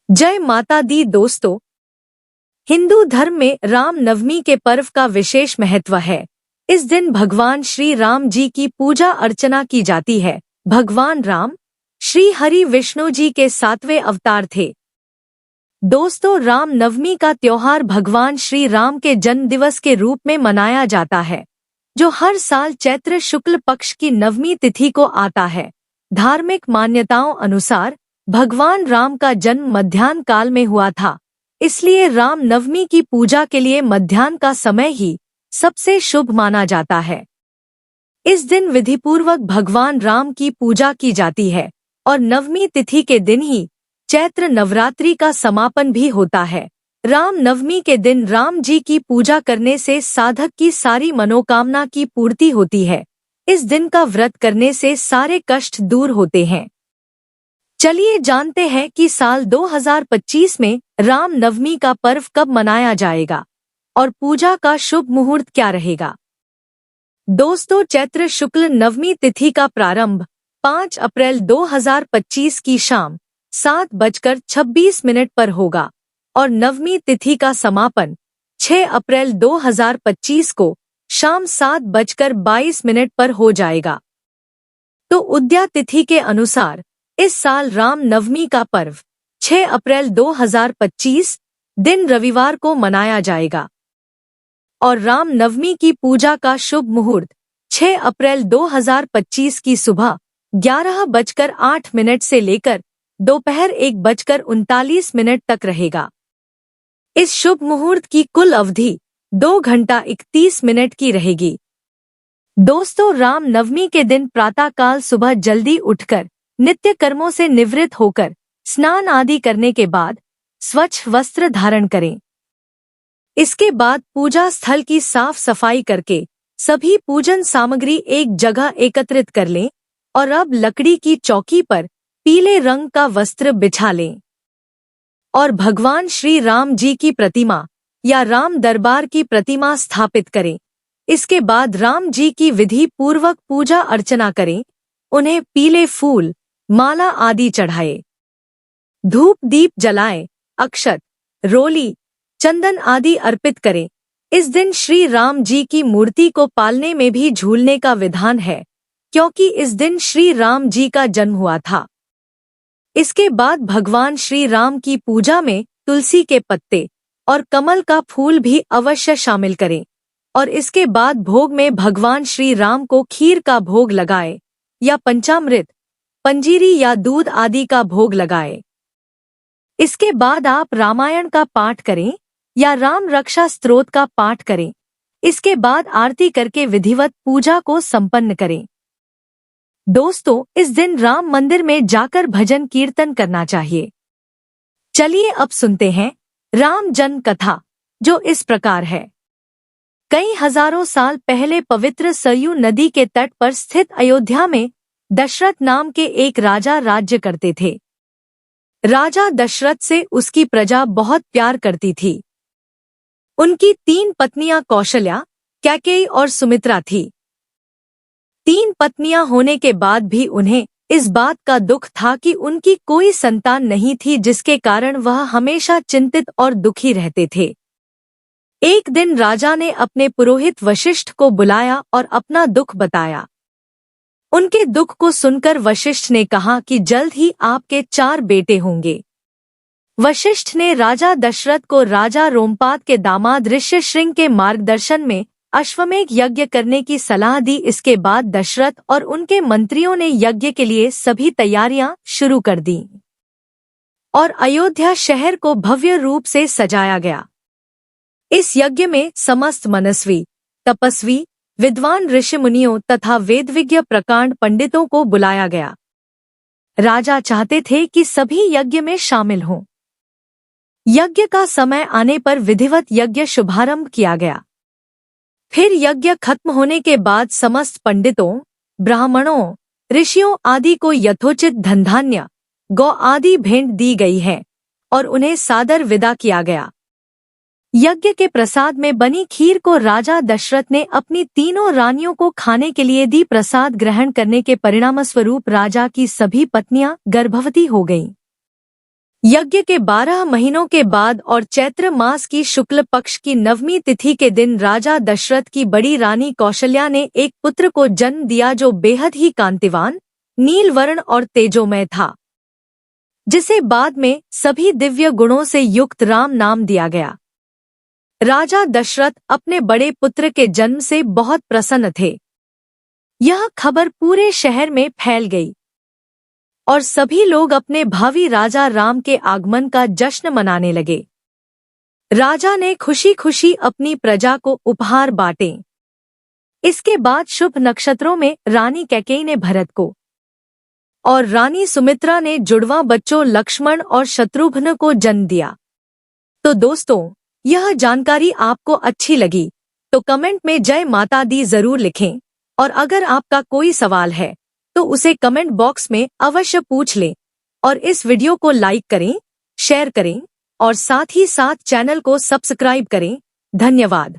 जय माता दी दोस्तों। हिंदू धर्म में राम नवमी के पर्व का विशेष महत्व है। इस दिन भगवान श्री राम जी की पूजा अर्चना की जाती है। भगवान राम श्री हरि विष्णु जी के 7वें अवतार थे। दोस्तों, राम नवमी का त्योहार भगवान श्री राम के जन्म दिवस के रूप में मनाया जाता है, जो हर साल चैत्र शुक्ल पक्ष की नवमी तिथि को आता है। धार्मिक मान्यताओं अनुसार भगवान राम का जन्म मध्याह्न काल में हुआ था, इसलिए राम नवमी की पूजा के लिए मध्याह्न का समय ही सबसे शुभ माना जाता है। इस दिन विधिपूर्वक भगवान राम की पूजा की जाती है और नवमी तिथि के दिन ही चैत्र नवरात्रि का समापन भी होता है। राम नवमी के दिन राम जी की पूजा करने से साधक की सारी मनोकामना की पूर्ति होती है। इस दिन का व्रत करने से सारे कष्ट दूर होते हैं। चलिए जानते हैं कि साल 2025 में राम नवमी का पर्व कब मनाया जाएगा और पूजा का शुभ मुहूर्त क्या रहेगा। दोस्तों, चैत्र शुक्ल नवमी तिथि का प्रारंभ 5 अप्रैल 2025 की शाम 7:26 पर होगा और नवमी तिथि का समापन 6 अप्रैल 2025 को शाम 7:22 पर हो जाएगा। तो उदया तिथि के अनुसार इस साल राम नवमी का पर्व 6 अप्रैल 2025 दिन रविवार को मनाया जाएगा और राम नवमी की पूजा का शुभ मुहूर्त 6 अप्रैल 2025 की सुबह 11:08 से लेकर दोपहर 1:39 तक रहेगा। इस शुभ मुहूर्त की कुल अवधि 2 घंटा 31 मिनट की रहेगी। दोस्तों, राम नवमी के दिन प्रातःकाल सुबह जल्दी उठकर नित्य कर्मों से निवृत्त होकर स्नान आदि करने के बाद स्वच्छ वस्त्र धारण करें। इसके बाद पूजा स्थल की साफ सफाई करके सभी पूजन सामग्री एक जगह एकत्रित कर लें और अब लकड़ी की चौकी पर पीले रंग का वस्त्र बिछा लें और भगवान श्री राम जी की प्रतिमा या राम दरबार की प्रतिमा स्थापित करें। इसके बाद राम जी की विधि पूर्वक पूजा अर्चना करें, उन्हें पीले फूल माला आदि चढ़ाए, धूप दीप जलाएं, अक्षत रोली चंदन आदि अर्पित करें। इस दिन श्री राम जी की मूर्ति को पालने में भी झूलने का विधान है, क्योंकि इस दिन श्री राम जी का जन्म हुआ था। इसके बाद भगवान श्री राम की पूजा में तुलसी के पत्ते और कमल का फूल भी अवश्य शामिल करें और इसके बाद भोग में भगवान श्री राम को खीर का भोग लगाए या पंचामृत, पंजीरी या दूध आदि का भोग लगाए। इसके बाद आप रामायण का पाठ करें या राम रक्षा स्तोत्र का पाठ करें। इसके बाद आरती करके विधिवत पूजा को संपन्न करें। दोस्तों, इस दिन राम मंदिर में जाकर भजन कीर्तन करना चाहिए। चलिए अब सुनते हैं राम जन्म कथा, जो इस प्रकार है। कई हजारों साल पहले पवित्र सरयू नदी के तट पर स्थित अयोध्या में दशरथ नाम के एक राजा राज्य करते थे। राजा दशरथ से उसकी प्रजा बहुत प्यार करती थी। उनकी 3 पत्नियां कौशल्या, कैकेयी और सुमित्रा थी। 3 पत्नियां होने के बाद भी उन्हें इस बात का दुख था कि उनकी कोई संतान नहीं थी, जिसके कारण वह हमेशा चिंतित और दुखी रहते थे। एक दिन राजा ने अपने पुरोहित वशिष्ठ को बुलाया और अपना दुख बताया। उनके दुख को सुनकर वशिष्ठ ने कहा कि जल्द ही आपके 4 बेटे होंगे। वशिष्ठ ने राजा दशरथ को राजा रोमपाद के दामाद ऋष्यशृंग के मार्गदर्शन में अश्वमेध यज्ञ करने की सलाह दी। इसके बाद दशरथ और उनके मंत्रियों ने यज्ञ के लिए सभी तैयारियां शुरू कर दी और अयोध्या शहर को भव्य रूप से सजाया गया। इस यज्ञ में समस्त मनस्वी, तपस्वी, विद्वान ऋषि मुनियों तथा वेदविज्ञ प्रकांड पंडितों को बुलाया गया। राजा चाहते थे कि सभी यज्ञ में शामिल हों। यज्ञ का समय आने पर विधिवत यज्ञ शुभारंभ किया गया। फिर यज्ञ खत्म होने के बाद समस्त पंडितों, ब्राह्मणों, ऋषियों आदि को यथोचित धन धान्य, गौ आदि भेंट दी गई है और उन्हें सादर विदा किया गया। यज्ञ के प्रसाद में बनी खीर को राजा दशरथ ने अपनी 3 रानियों को खाने के लिए दी। प्रसाद ग्रहण करने के परिणामस्वरूप राजा की सभी पत्नियां गर्भवती हो गईं। यज्ञ के 12 महीनों के बाद और चैत्र मास की शुक्ल पक्ष की 9वीं तिथि के दिन राजा दशरथ की बड़ी रानी कौशल्या ने एक पुत्र को जन्म दिया जो बेहद ही कांतिवान, नीलवर्ण और तेजोमय था, जिसे बाद में सभी दिव्य गुणों से युक्त राम नाम दिया गया। राजा दशरथ अपने बड़े पुत्र के जन्म से बहुत प्रसन्न थे। यह खबर पूरे शहर में फैल गई और सभी लोग अपने भावी राजा राम के आगमन का जश्न मनाने लगे। राजा ने खुशी खुशी अपनी प्रजा को उपहार बांटे। इसके बाद शुभ नक्षत्रों में रानी कैकेयी ने भरत को और रानी सुमित्रा ने जुड़वा बच्चों लक्ष्मण और शत्रुघ्न को जन्म दिया। तो दोस्तों, यह जानकारी आपको अच्छी लगी तो कमेंट में जय माता दी जरूर लिखें और अगर आपका कोई सवाल है तो उसे कमेंट बॉक्स में अवश्य पूछ लें और इस वीडियो को लाइक करें, शेयर करें और साथ ही साथ चैनल को सब्सक्राइब करें। धन्यवाद।